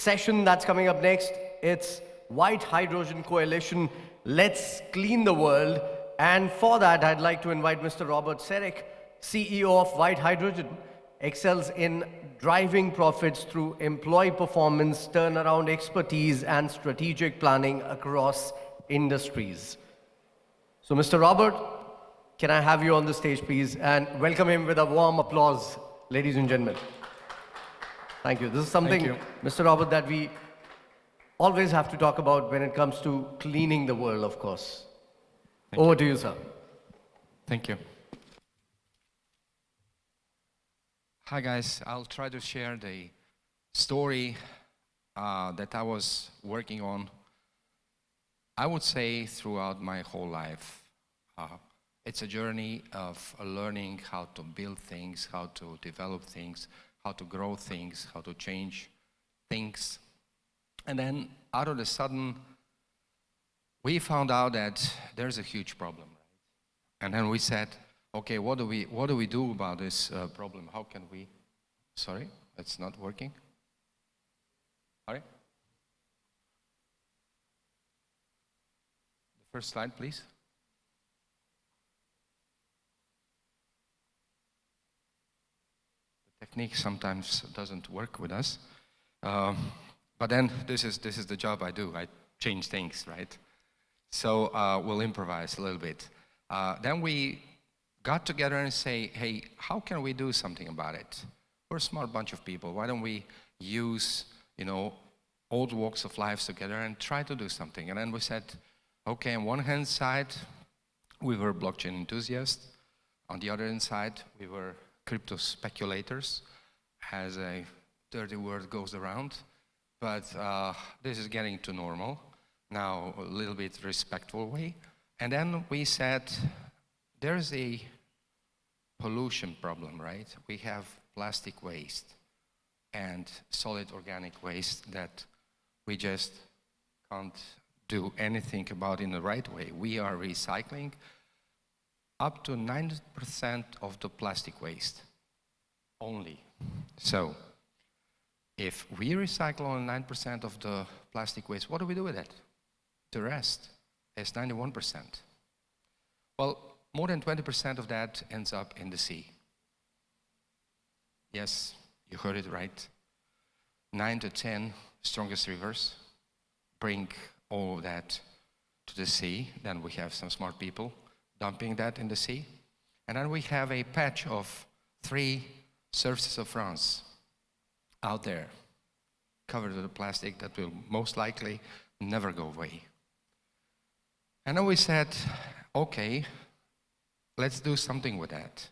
session that's coming up next. It's White Hydrogen Coalition, Let's Clean the World. And for that, I'd like to invite Mr. Robert SEREC, CEO of White Hydrogen, excels in driving profits through employee performance, turnaround expertise, and strategic planning across industries. So, Mr. Robert, can I have you on the stage, please? And welcome him with a warm applause, ladies and gentlemen. Thank you. This is something, Mr. Robert, that we always have to talk about when it comes to cleaning the world, of course. Over to you, sir. Thank you. Hi, guys. I'll try to share the story that I was working on, I would say, throughout my whole life. It's a journey of learning how to build things, how to develop things, how to grow things, how to change things. And then, out of the sudden, we found out that there's a huge problem, right? And then we said, okay, what do we do about this problem? How can we? Sorry, it's not working. Sorry. The first slide, please. The technique sometimes doesn't work with us, but then this is the job I do. I change things, right? So we'll improvise a little bit. Then we got together and say, hey, how can we do something about it? We're a smart bunch of people. Why don't we use, all walks of life together and try to do something? And then we said, okay, on one hand side, we were blockchain enthusiasts. On the other hand side, we were crypto speculators, as a dirty word goes around. But this is getting to normal. Now, a little bit respectful way. And then we said, there's a pollution problem, right? We have plastic waste and solid organic waste that we just can't do anything about in the right way. We are recycling up to 90% of the plastic waste only. So, if we recycle only 9% of the plastic waste, what do we do with it? The rest is 91%. Well, more than 20% of that ends up in the sea. Yes, you heard it right. 9 to 10 strongest rivers bring all of that to the sea. Then we have some smart people dumping that in the sea. And then we have a patch of 3 surfaces of France out there, covered with plastic that will most likely never go away. And then we said, okay, let's do something with that.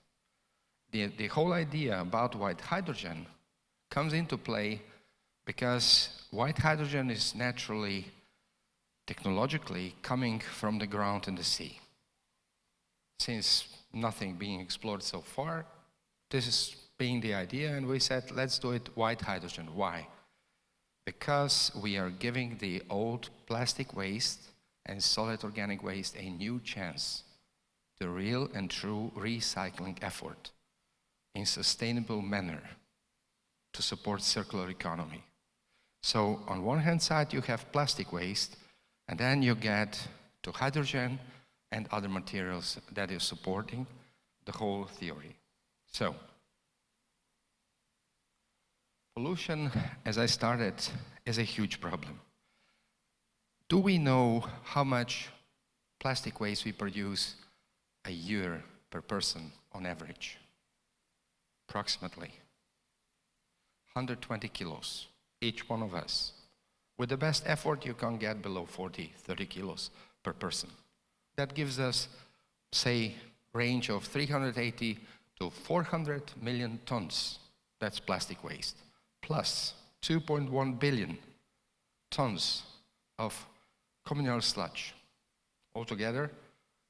The whole idea about white hydrogen comes into play because white hydrogen is naturally, technologically, coming from the ground and the sea. Since nothing being explored so far, this is being the idea, and we said, let's do it white hydrogen. Why? Because we are giving the old plastic waste and solid organic waste a new chance, the real and true recycling effort in sustainable manner to support circular economy. So on one hand side you have plastic waste, and then you get to hydrogen and other materials that is supporting the whole theory. So pollution, as I started, is a huge problem. Do we know how much plastic waste we produce a year per person on average? Approximately 120 kilos, each one of us. With the best effort, you can get below 40, 30 kilos per person. That gives us, say, range of 380 to 400 million tons. That's plastic waste. Plus 2.1 billion tons of communal sludge. Altogether,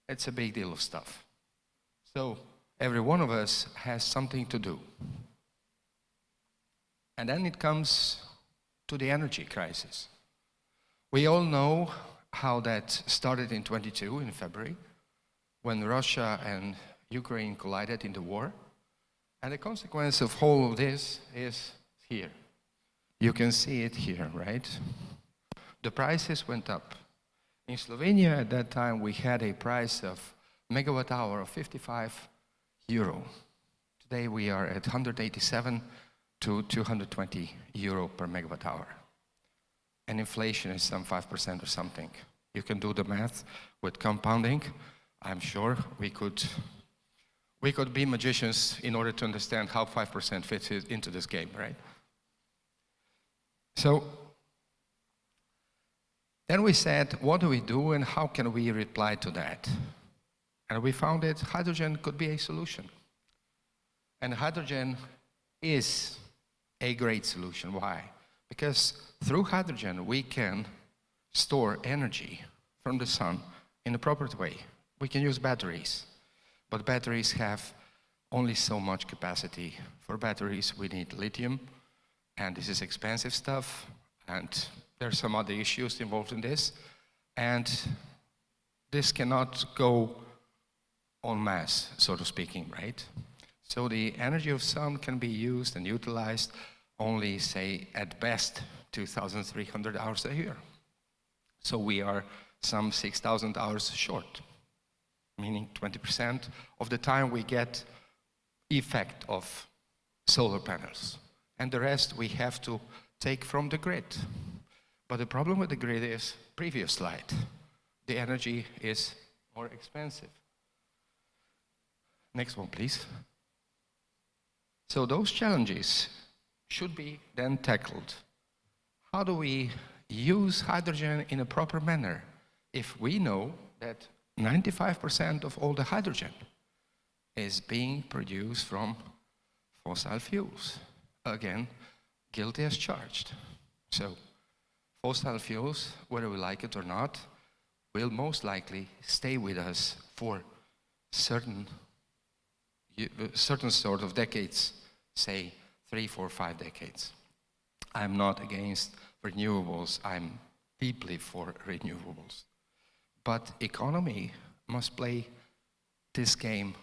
it's a big deal of stuff. So every one of us has something to do. And then it comes to the energy crisis. We all know how that started in 22, in February, when Russia and Ukraine collided in the war. And the consequence of all of this is here. You can see it here, right? The prices went up. In Slovenia at that time, we had a price of megawatt hour of 55 euro. Today we are at 187 to 220 euro per megawatt hour. And inflation is some 5% or something. You can do the math with compounding. I'm sure we could be magicians in order to understand how 5% fits into this game, right? So then we said, what do we do and how can we reply to that? And we found that hydrogen could be a solution. And hydrogen is a great solution. Why? Because through hydrogen, we can store energy from the sun in a proper way. We can use batteries, but batteries have only so much capacity. For batteries, we need lithium, and this is expensive stuff, and there are some other issues involved in this, and this cannot go en masse, so to speaking, right? So the energy of sun can be used and utilized only, say, at best, 2,300 hours a year. So we are some 6,000 hours short, meaning 20% of the time we get effect of solar panels. And the rest we have to take from the grid. But the problem with the grid is, previous slide, the energy is more expensive. Next one, please. So those challenges should be then tackled. How do we use hydrogen in a proper manner if we know that 95% of all the hydrogen is being produced from fossil fuels? Again, guilty as charged. So fossil fuels, whether we like it or not, will most likely stay with us for certain sort of decades, say 3, 4, 5 decades. I'm not against renewables, I'm deeply for renewables. But economy must play this game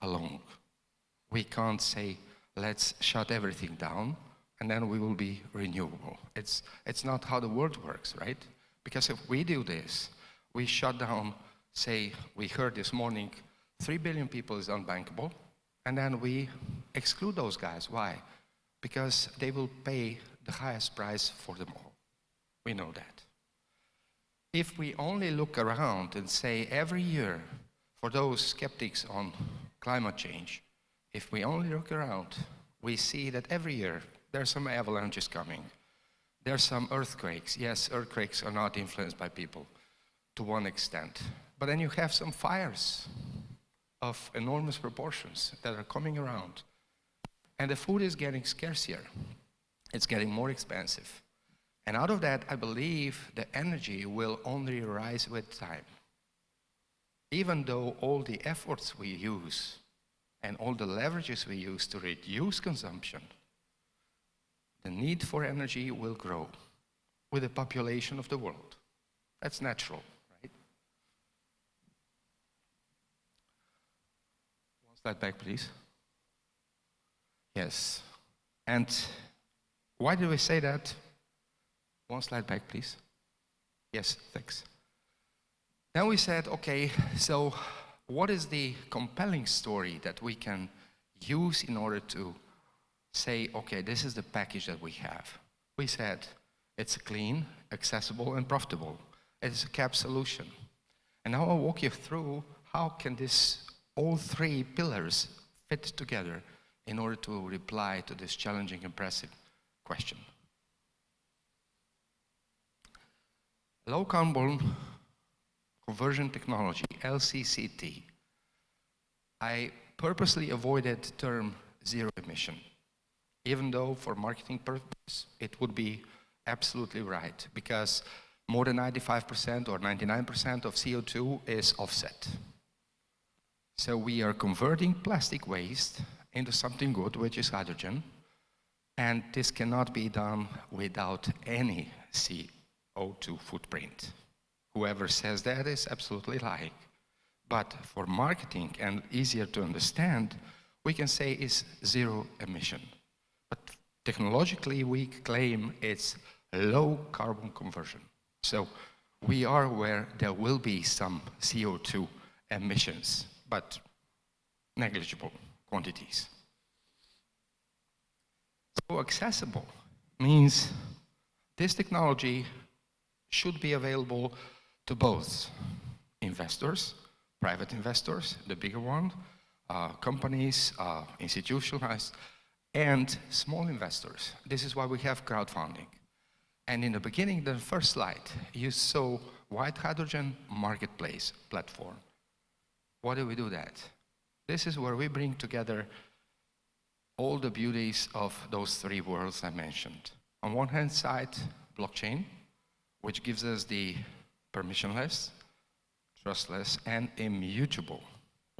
along. We can't say, let's shut everything down and then we will be renewable. It's not how the world works, right? Because if we do this, we shut down, say, we heard this morning, 3 billion people is unbankable, and then we exclude those guys. Why? Because they will pay the highest price for them all. We know that. If we only look around and say every year, for those skeptics on climate change, if we only look around, we see that every year there are some avalanches coming. There are some earthquakes. Yes, earthquakes are not influenced by people to one extent. But then you have some fires of enormous proportions that are coming around. And the food is getting scarcer. It's getting more expensive. And out of that, I believe the energy will only rise with time. Even though all the efforts we use and all the leverages we use to reduce consumption, the need for energy will grow with the population of the world. That's natural, right? One slide back, please. Yes. And why do we say that? One slide back, please. Yes, thanks. Then we said, okay, so what is the compelling story that we can use in order to say, okay, this is the package that we have? We said it's clean, accessible, and profitable. It's a cap solution. And now I'll walk you through how can this, all three pillars fit together in order to reply to this challenging, impressive question. Low carbon conversion technology, LCCT. I purposely avoided the term zero emission, even though for marketing purposes it would be absolutely right, because more than 95% or 99% of CO2 is offset. So we are converting plastic waste into something good, which is hydrogen, and this cannot be done without any CO2 footprint. Whoever says that is absolutely lying. But for marketing and easier to understand, we can say it's zero emission. But Technologically, we claim it's low carbon conversion. So we are aware there will be some CO2 emissions, but negligible quantities. So accessible means this technology should be available to both investors, private investors, the bigger one, companies, institutionalized, and small investors. This is why we have crowdfunding. And in the beginning, the first slide, you saw white hydrogen marketplace platform. Why do we do that? This is where we bring together all the beauties of those three worlds I mentioned. On one hand side, blockchain, which gives us the permissionless, trustless, and immutable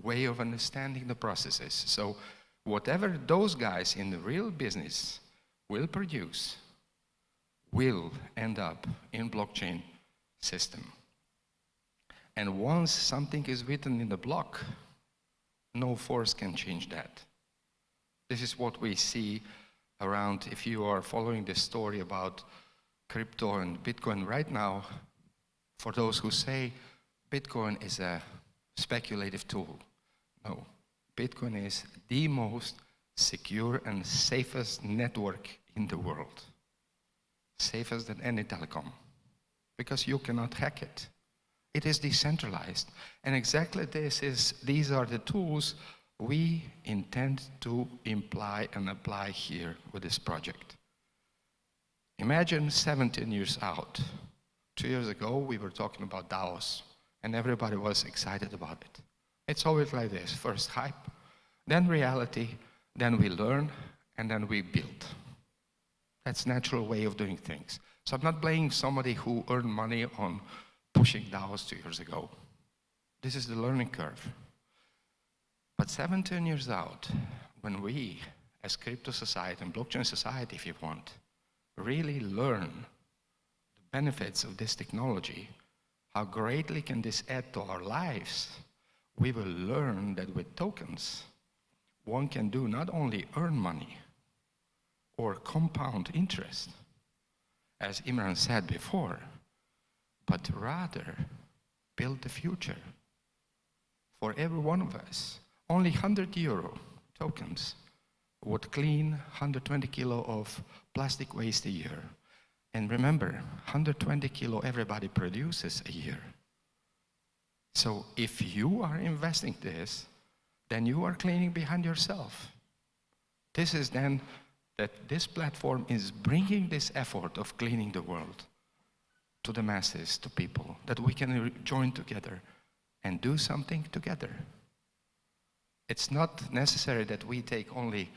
way of understanding the processes. So whatever those guys in the real business will produce will end up in blockchain system. And once something is written in the block, no force can change that. This is what we see around, if you are following this story about crypto and Bitcoin right now, for those who say Bitcoin is a speculative tool. No, Bitcoin is the most secure and safest network in the world. Safest than any telecom, because you cannot hack it. It is decentralized. And exactly these are the tools we intend to imply and apply here with this project. Imagine 17 years out. 2 years ago, we were talking about DAOs, and everybody was excited about it. It's always like this: first hype, then reality, then we learn, and then we build. That's natural way of doing things. So I'm not blaming somebody who earned money on pushing DAOs 2 years ago. This is the learning curve. But 17 years out, when we, as crypto society and blockchain society, if you want, really learn the benefits of this technology, how greatly can this add to our lives, we will learn that with tokens, one can do not only earn money or compound interest, as Imran said before, but rather build the future for every one of us. Only €100 tokens would clean 120 kilo of plastic waste a year. And remember, 120 kilo everybody produces a year. So if you are investing this, then you are cleaning behind yourself. This is then that this platform is bringing this effort of cleaning the world to the masses, to people, that we can join together and do something together. It's not necessary that we take only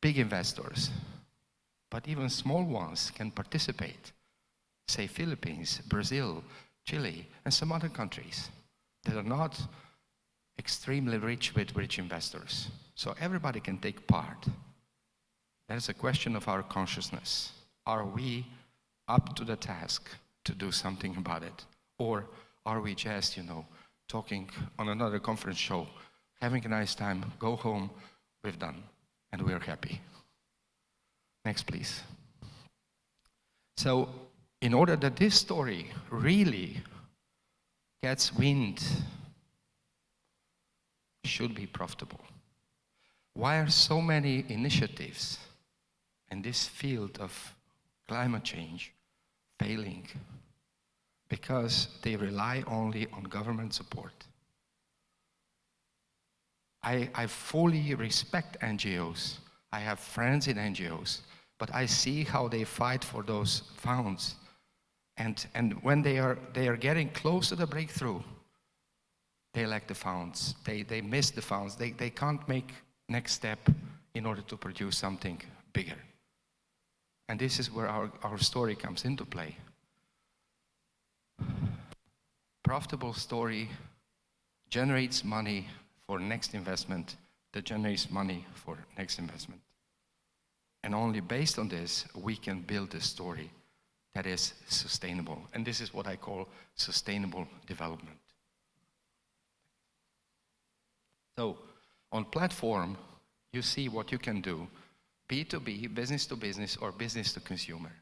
big investors, but even small ones can participate. Say Philippines, Brazil, Chile, and some other countries that are not extremely rich with rich investors. So everybody can take part. That is a question of our consciousness. Are we up to the task to do something about it? Or are we just, talking on another conference show, having a nice time, go home, we've done, and we're happy. Next, please. So, in order that this story really gets wind, should be profitable. Why are so many initiatives in this field of climate change failing? Because they rely only on government support. I fully respect NGOs. I have friends in NGOs, but I see how they fight for those funds. And when they are getting close to the breakthrough, they lack the funds. They miss the funds. They can't make next step in order to produce something bigger. And this is where our story comes into play. Profitable story generates money for next investment that generates money for next investment. And only based on this, we can build a story that is sustainable. And this is what I call sustainable development. So on platform, you see what you can do B2B, business to business, or business to consumer.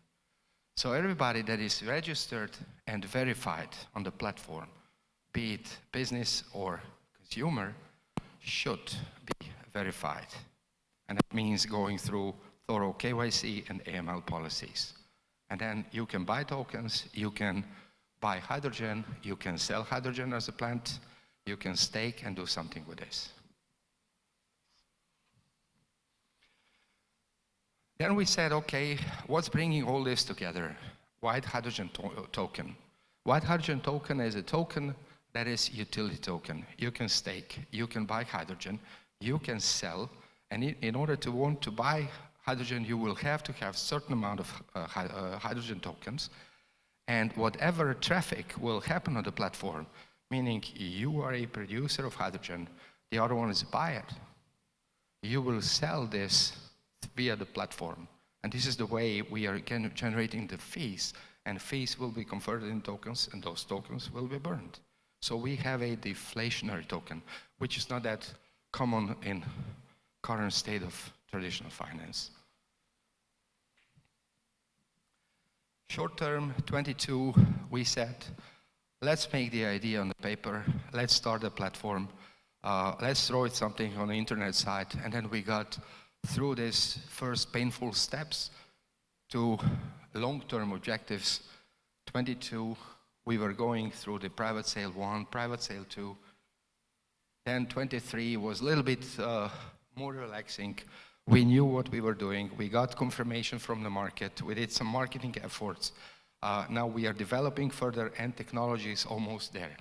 So everybody that is registered and verified on the platform, be it business or consumer, should be verified. And that means going through thorough KYC and AML policies. And then you can buy tokens, you can buy hydrogen, you can sell hydrogen as a plant, you can stake and do something with this. Then we said, okay, what's bringing all this together? White hydrogen token. White hydrogen token is a token that is utility token. You can stake, you can buy hydrogen, you can sell, and in order to want to buy hydrogen, you will have to have certain amount of hydrogen tokens, and whatever traffic will happen on the platform, meaning you are a producer of hydrogen, the other one is a buyer. You will sell this via the platform. And this is the way we are generating the fees, and fees will be converted in tokens, and those tokens will be burned. So we have a deflationary token, which is not that common in current state of traditional finance. Short term, 22, we said, let's make the idea on the paper, let's start a platform, let's throw it something on the internet site, and then we got through these first painful steps to long-term objectives. 22, we were going through the private sale 1, private sale 2. Then 23 was a little bit more relaxing. We knew what we were doing. We got confirmation from the market. We did some marketing efforts. Now we are developing further, and technology is almost there.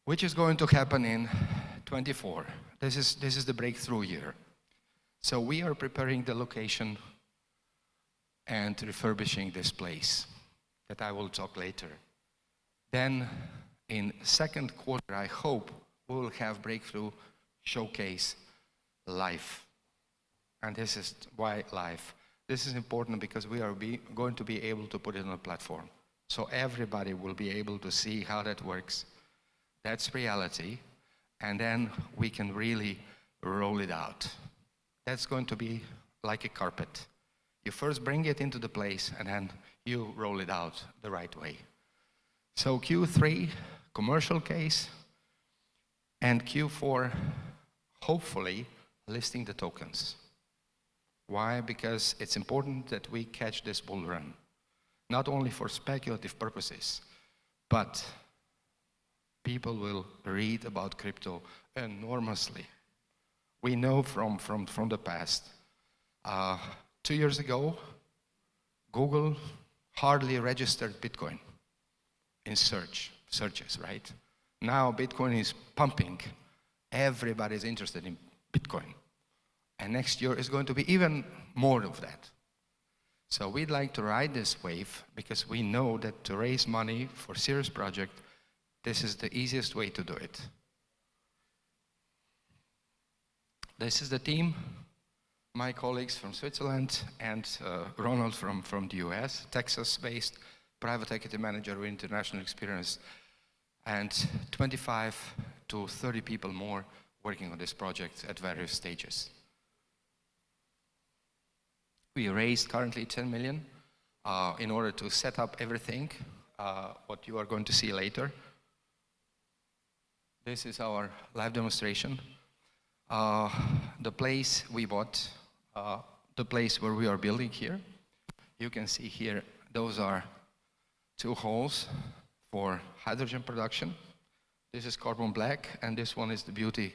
Which is going to happen in 24. This is the breakthrough year. So we are preparing the location and refurbishing this place that I will talk later. Then in second quarter, I hope we will have breakthrough showcase live. And this is why live. This is important because we are going to be able to put it on a platform. So everybody will be able to see how that works. That's reality. And then we can really roll it out. That's going to be like a carpet. You first bring it into the place and then you roll it out the right way. So Q3, commercial case, and Q4, hopefully, listing the tokens. Why? Because it's important that we catch this bull run. Not only for speculative purposes, but people will read about crypto enormously. We know from the past. 2 years ago, Google hardly registered Bitcoin in searches, right? Now Bitcoin is pumping. Everybody's interested in Bitcoin. And next year is going to be even more of that. So we'd like to ride this wave because we know that to raise money for serious project, this is the easiest way to do it. This is the team, my colleagues from Switzerland and Ronald from the US, Texas-based private equity manager with international experience, and 25 to 30 people more working on this project at various stages. We raised currently 10 million in order to set up everything, what you are going to see later. This is our live demonstration. The place we bought, the place where we are building here. You can see here, those are 2 holes for hydrogen production. This is carbon black, and this one is the beauty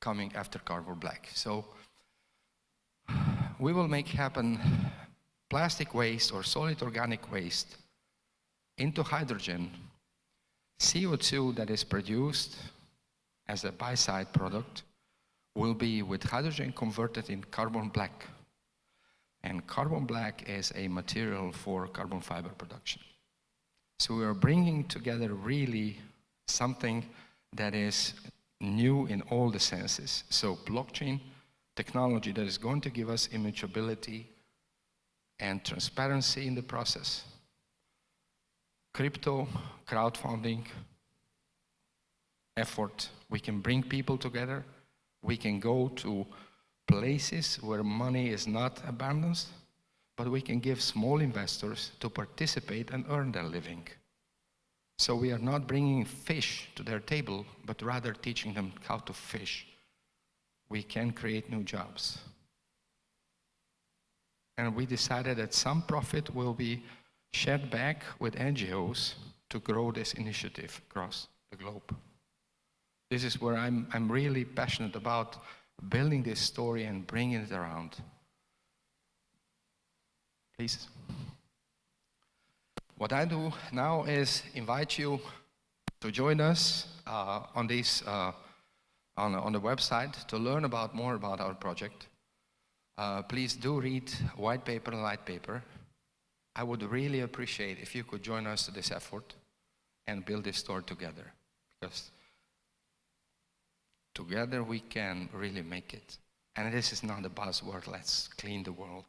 coming after carbon black. So we will make happen plastic waste or solid organic waste into hydrogen, CO2 that is produced as a by-side product will be with hydrogen converted in carbon black. And carbon black is a material for carbon fiber production. So we are bringing together really something that is new in all the senses. So blockchain technology that is going to give us immutability and transparency in the process. Crypto, crowdfunding, effort. We can bring people together. We can go to places where money is not abundant, but we can give small investors to participate and earn their living. So we are not bringing fish to their table, but rather teaching them how to fish. We can create new jobs. And we decided that some profit will be shared back with NGOs to grow this initiative across the globe. This is where I'm really passionate about building this story and bringing it around. Please. What I do now is invite you to join us on the website to learn more about our project. Please do read white paper and light paper. I would really appreciate if you could join us to this effort and build this story together, because together we can really make it. And this is not a buzzword, let's clean the world.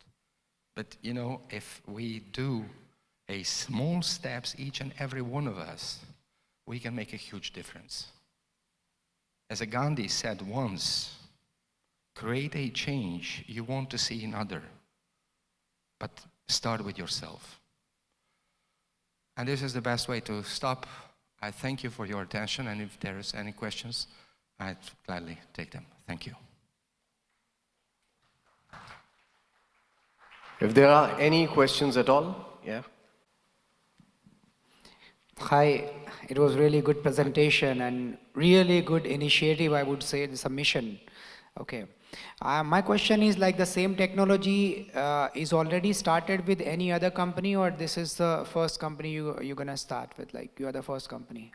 But you know, if we do a small steps, each and every one of us, we can make a huge difference. As a Gandhi said once, create a change you want to see in others, but start with yourself. And this is the best way to stop. I thank you for your attention, and if there's any questions, I'd gladly take them. Thank you. If there are any questions at all, yeah. Hi, it was really good presentation and really good initiative, I would say, the submission. Okay. My question is, like, the same technology is already started with any other company, or this is the first company you're gonna start with, like you are the first company?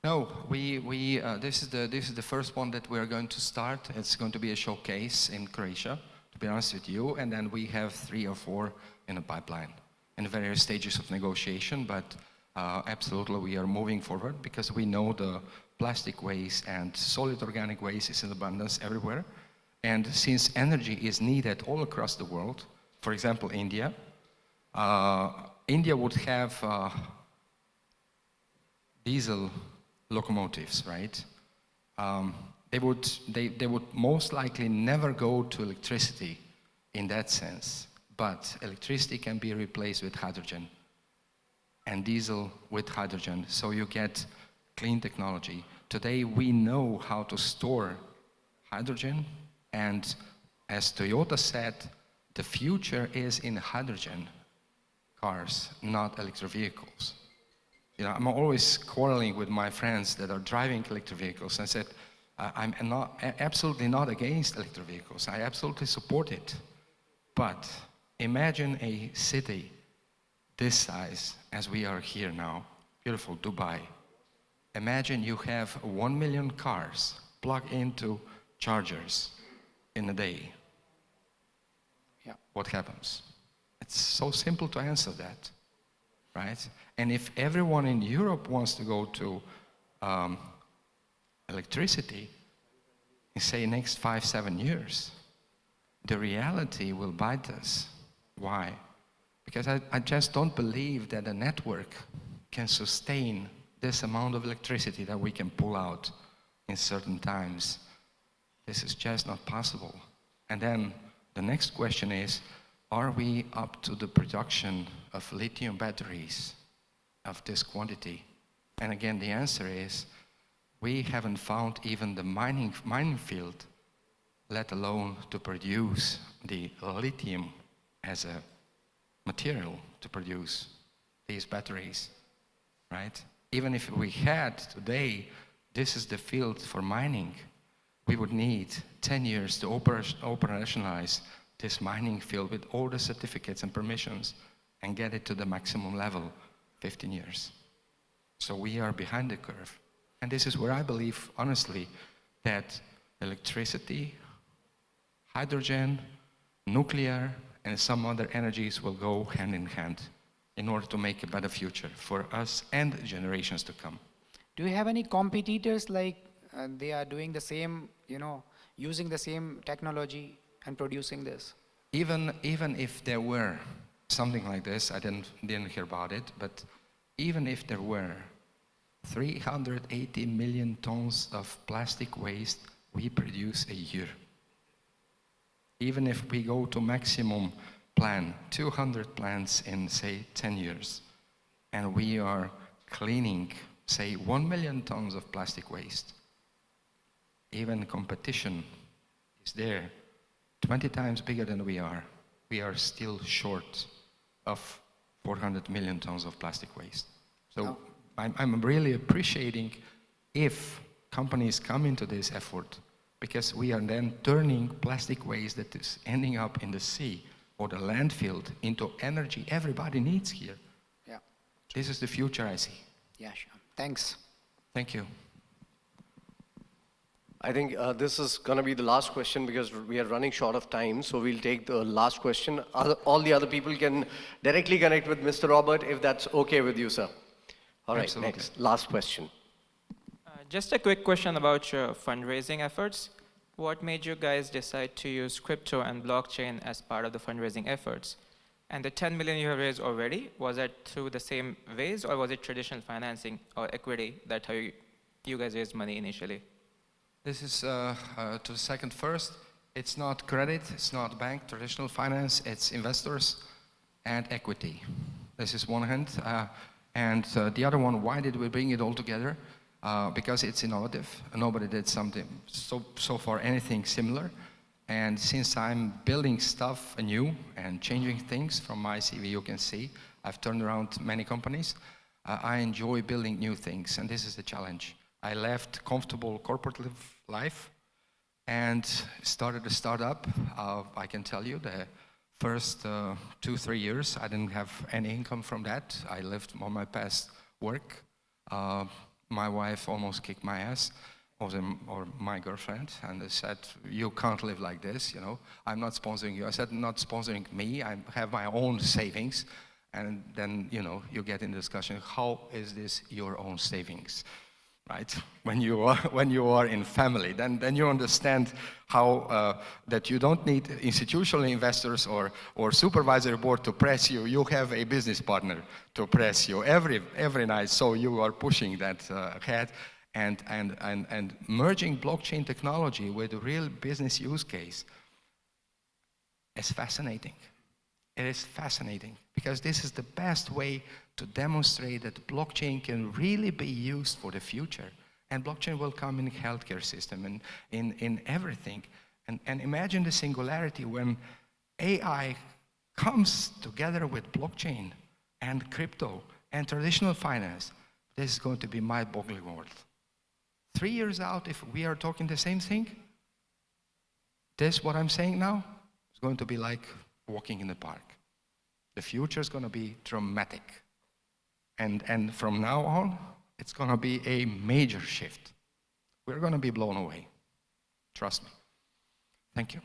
No, this is the first one that we're going to start. It's going to be a showcase in Croatia, to be honest with you, and then we have 3 or 4 in the pipeline in various stages of negotiation, but absolutely we are moving forward because we know the plastic waste and solid organic waste is in abundance everywhere. And since energy is needed all across the world, for example, India would have diesel locomotives, right? They would most likely never go to electricity in that sense, but electricity can be replaced with hydrogen and diesel with hydrogen, so you get clean technology. Today we know how to store hydrogen, and as Toyota said, the future is in hydrogen cars, not electric vehicles. You know, I'm always quarreling with my friends that are driving electric vehicles. I said, I'm absolutely not against electric vehicles. I absolutely support it. But imagine a city this size as we are here now, beautiful Dubai. Imagine you have 1 million cars plugged into chargers in a day. Yeah. What happens? It's so simple to answer that, right? And if everyone in Europe wants to go to electricity in, say, next 5-7 years, the reality will bite us. Why? Because I just don't believe that a network can sustain this amount of electricity that we can pull out in certain times. This is just not possible. And then the next question is, are we up to the production of lithium batteries of this quantity? And again, the answer is, we haven't found even the mining field, let alone to produce the lithium as a material to produce these batteries, right? Even if we had today, this is the field for mining, we would need 10 years to operationalize this mining field with all the certificates and permissions and get it to the maximum level, 15 years. So we are behind the curve. And this is where I believe, honestly, that electricity, hydrogen, nuclear, and some other energies will go hand in hand in order to make a better future for us and generations to come. Do you have any competitors, like they are doing the same, you know, using the same technology and producing this? Even if there were something like this, I didn't hear about it, but even if there were 380 million tons of plastic waste we produce a year. Even if we go to maximum plan, 200 plants in, say, 10 years, and we are cleaning, say, 1 million tons of plastic waste, even competition is there, 20 times bigger than we are still short of 400 million tons of plastic waste. So I'm really appreciating if companies come into this effort, because we are then turning plastic waste that is ending up in the sea or the landfill into energy everybody needs here. Yeah. This is the future I see. Yeah, sure. Thanks. Thank you. I think this is going to be the last question because we are running short of time. So we'll take the last question. All the other people can directly connect with Mr. Robert if that's okay with you, sir. All right, Absolutely. next, last question. Just a quick question about your fundraising efforts. What made you guys decide to use crypto and blockchain as part of the fundraising efforts? And the 10 million you have raised already, was that through the same ways, or was it traditional financing or equity? That's how you guys raised money initially? This is to the second first. It's not credit, it's not bank, traditional finance, it's investors and equity. This is one hand. And the other one, why did we bring it all together? Because it's innovative. Nobody did something so far anything similar. And since I'm building stuff anew and changing things from my CV, you can see, I've turned around many companies. I enjoy building new things, and this is the challenge. I left comfortable corporate life and started a startup. I can tell you the first 2-3 years, I didn't have any income from that. I lived on my past work. My wife almost kicked my ass, or my girlfriend, and they said, you can't live like this, you know. I'm not sponsoring you. I said, not sponsoring me. I have my own savings. And then, you know, you get in discussion, how is this your own savings? Right? When you are in family, then you understand how that you don't need institutional investors or supervisory board to press you. You have a business partner to press you every night. So you are pushing that ahead, and merging blockchain technology with a real business use case is fascinating. It is fascinating because this is the best way to demonstrate that blockchain can really be used for the future. And blockchain will come in the healthcare system and in everything. And imagine the singularity when AI comes together with blockchain and crypto and traditional finance. This is going to be mind-boggling world. 3 years out, if we are talking the same thing, this, what I'm saying now, is going to be like walking in the park. The future is going to be dramatic. And from now on, it's going to be a major shift. We're going to be blown away. Trust me. Thank you.